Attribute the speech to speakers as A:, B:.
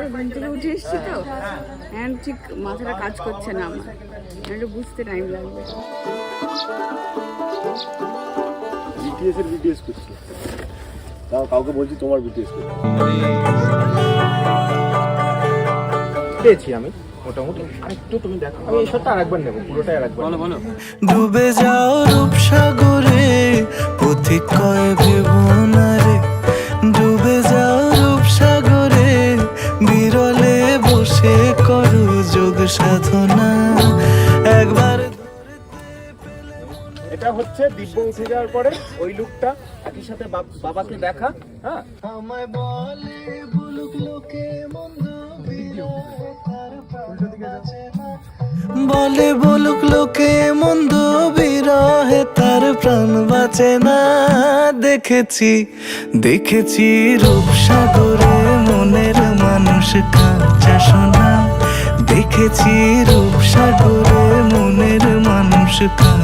A: করে ঘুম থেকে উঠে এসেছি তো, এখন ঠিক মাথাটা কাজ করছে না আমার, একটু বুঝতে টাইম লাগবে।
B: বিটিএস এর বিটিএস করছি, তাও কাউকে বলছি তোমার বিটিএস করছি।
C: পেয়েছি আমি মোটামুটি, আরেকটু তুমি দেখো, আমি এই শটটা আরেকবার নেবো, পুরোটাই আরেকবার। বলো বলো।
D: ডুবে যাও রূপসাগরে, পথিক কয় ভেবনারে, ডুবে যাও রূপসাগরে, বিরলে বসে করো যোগ সাধনা একবার।
C: এটা হচ্ছে দিব্য উঠে যাওয়ার পরে ওই লুকটা, একই সাথে বাবাকে দেখা। হ্যাঁ,
D: আমায় বলে বলুক লোকে মন্দ বলে বলুক লোকে মন্দ বিরহে তার প্রাণ বাঁচে না। দেখেছি দেখেছি রূপসাগরে মনের মানুষ কাঁচা সোনা, দেখেছি রূপসাগরে মনের মানুষ কাঁচা